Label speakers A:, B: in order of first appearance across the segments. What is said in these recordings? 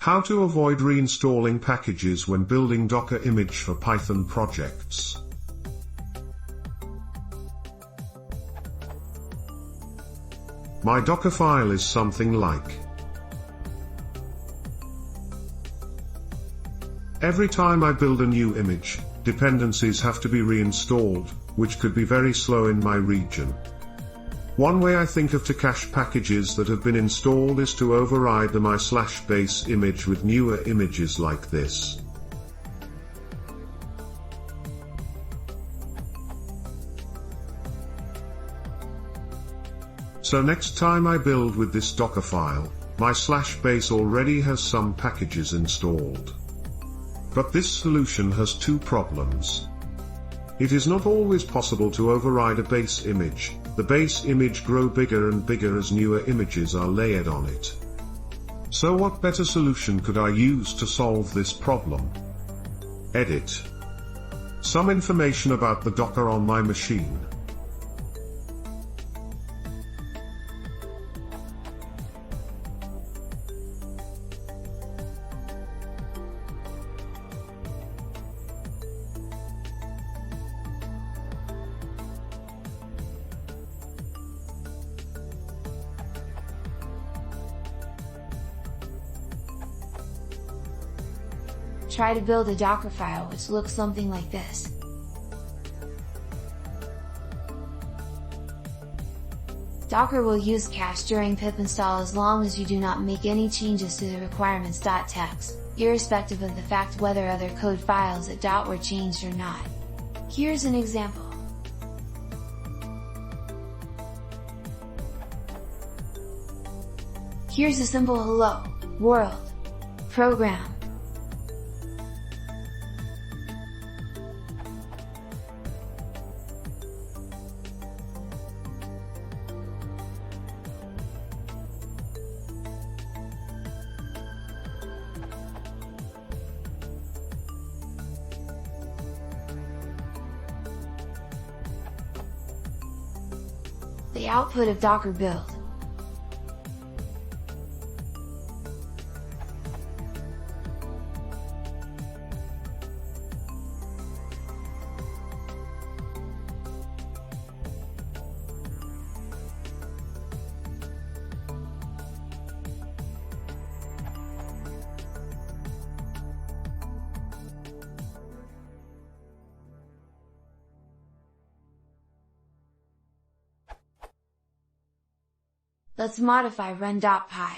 A: How to avoid reinstalling packages when building Docker image for Python projects. My Docker file is something like. Every time I build a new image, dependencies have to be reinstalled, which could be very slow in my region. One way I think of to cache packages that have been installed is to override the my/base image with newer images like this. So next time I build with this Docker file, my/base already has some packages installed. But this solution has two problems. It is not always possible to override a base image. The base image grows bigger and bigger as newer images are layered on it. So what better solution could I use to solve this problem? Edit. Some information about the Docker on my machine.
B: Try to build a Docker file which looks something like this. Docker will use cache during pip install as long as you do not make any changes to the requirements.txt, irrespective of the fact whether other code files at .dot were changed or not. Here's an example. Here's a simple hello, world program. The output of Docker build. Let's modify run.py.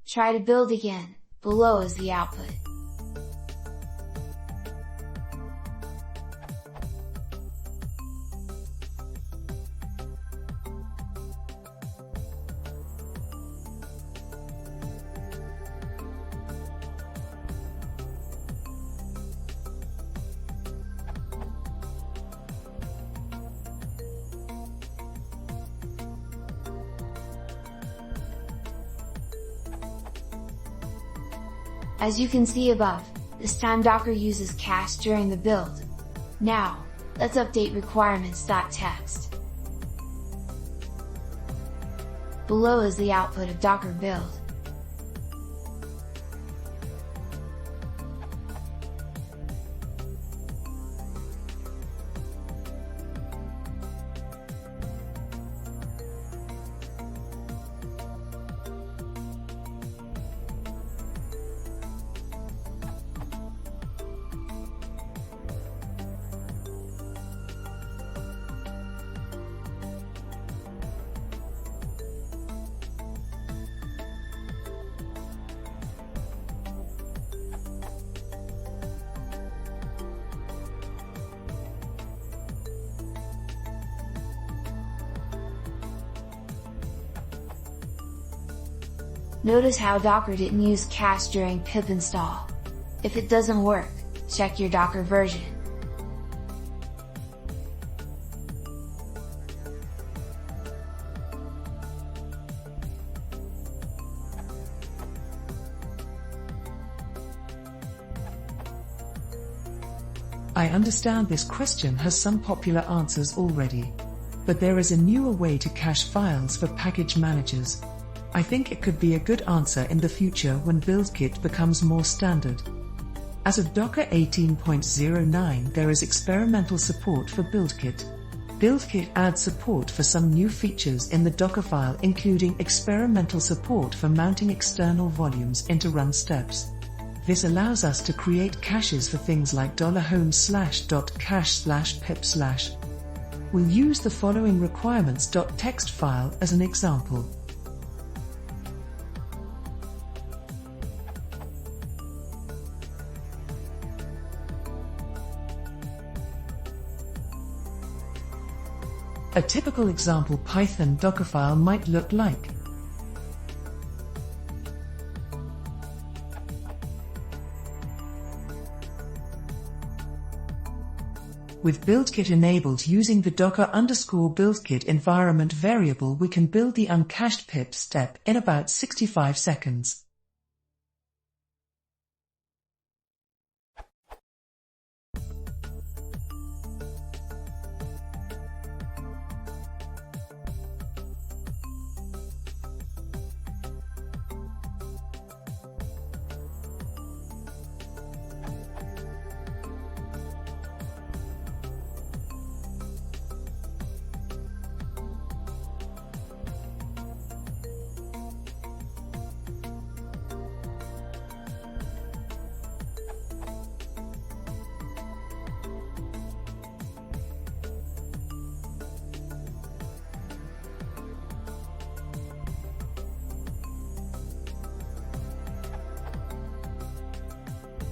B: Try to build again, below is the output. As you can see above, this time Docker uses cache during the build. Now, let's update requirements.txt. Below is the output of Docker build. Notice how Docker didn't use cache during pip install. If it doesn't work, check your Docker version.
C: I understand this question has some popular answers already. But there is a newer way to cache files for package managers. I think it could be a good answer in the future when BuildKit becomes more standard. As of Docker 18.09, there is experimental support for BuildKit. BuildKit adds support for some new features in the Docker file, including experimental support for mounting external volumes into run steps. This allows us to create caches for things like $home/.cache/pip/. We'll use the following requirements.txt file as an example. A typical example Python Docker file might look like. With BuildKit enabled using the Docker_BuildKit environment variable, we can build the uncached pip step in about 65 seconds.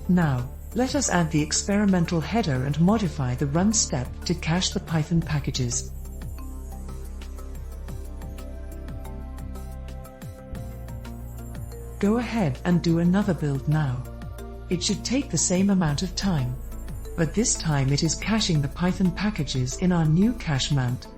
C: Now, let us add the experimental header and modify the run step to cache the Python packages. Go ahead and do another build now. It should take the same amount of time, but this time it is caching the Python packages in our new cache mount.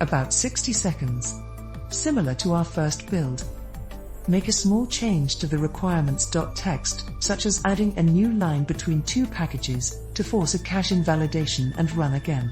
C: About 60 seconds. Similar to our first build. Make a small change to the requirements.txt, such as adding a new line between two packages, to force a cache invalidation and run again.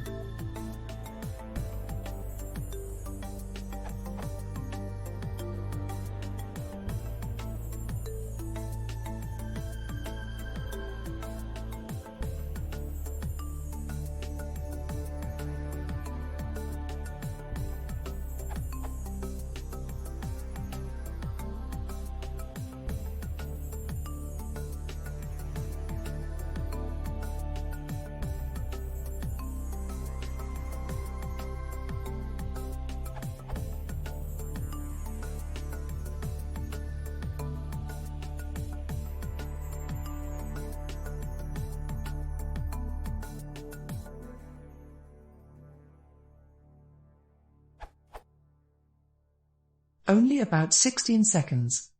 C: Only about 16 seconds.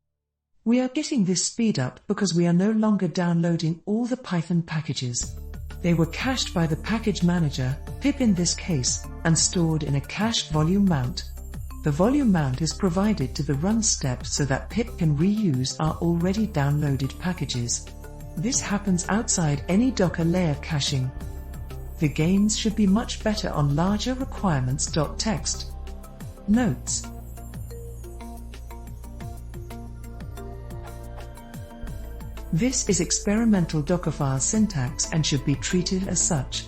C: We are getting this speed up because we are no longer downloading all the Python packages. They were cached by the package manager, pip in this case, and stored in a cache volume mount. The volume mount is provided to the run step so that pip can reuse our already downloaded packages. This happens outside any Docker layer caching. The gains should be much better on larger requirements.txt. Notes. This is experimental Dockerfile syntax and should be treated as such.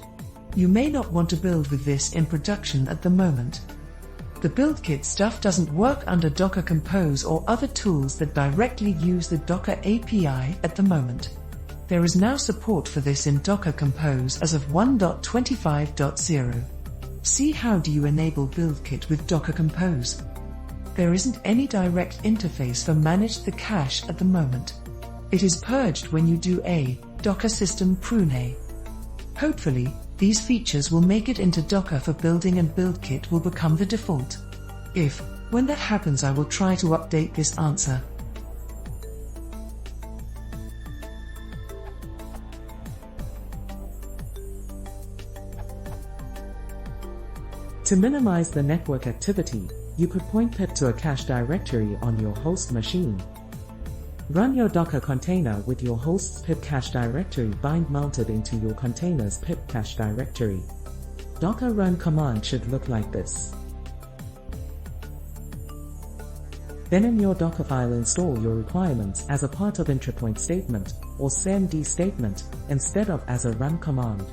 C: You may not want to build with this in production at the moment. The BuildKit stuff doesn't work under Docker Compose or other tools that directly use the Docker API at the moment. There is now support for this in Docker Compose as of 1.25.0. See how do you enable BuildKit with Docker Compose. There isn't any direct interface for manage the cache at the moment. It is purged when you do a Docker system prune. Hopefully, these features will make it into Docker for building and BuildKit will become the default. When that happens, I will try to update this answer.
D: To minimize the network activity, you could point pip to a cache directory on your host machine. Run your Docker container with your host's pip cache directory bind mounted into your container's pip cache directory. Docker run command should look like this. Then in your Docker file install your requirements as a part of intrapoint statement or cmd statement instead of as a run command.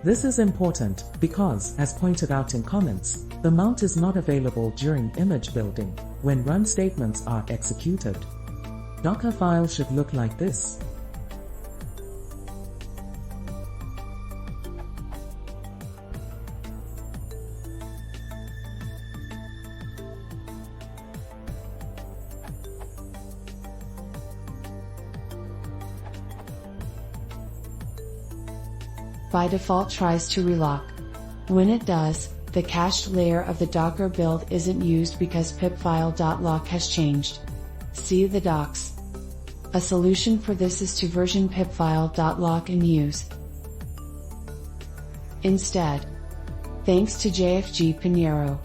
D: This is important because, as pointed out in comments, the mount is not available during image building when run statements are executed. Docker file should look like this.
B: By default tries to relock. When it does, the cached layer of the Docker build isn't used because pipfile.lock has changed. See the docs. A solution for this is to version pipfile.lock and use instead. Thanks to JFG Pinheiro.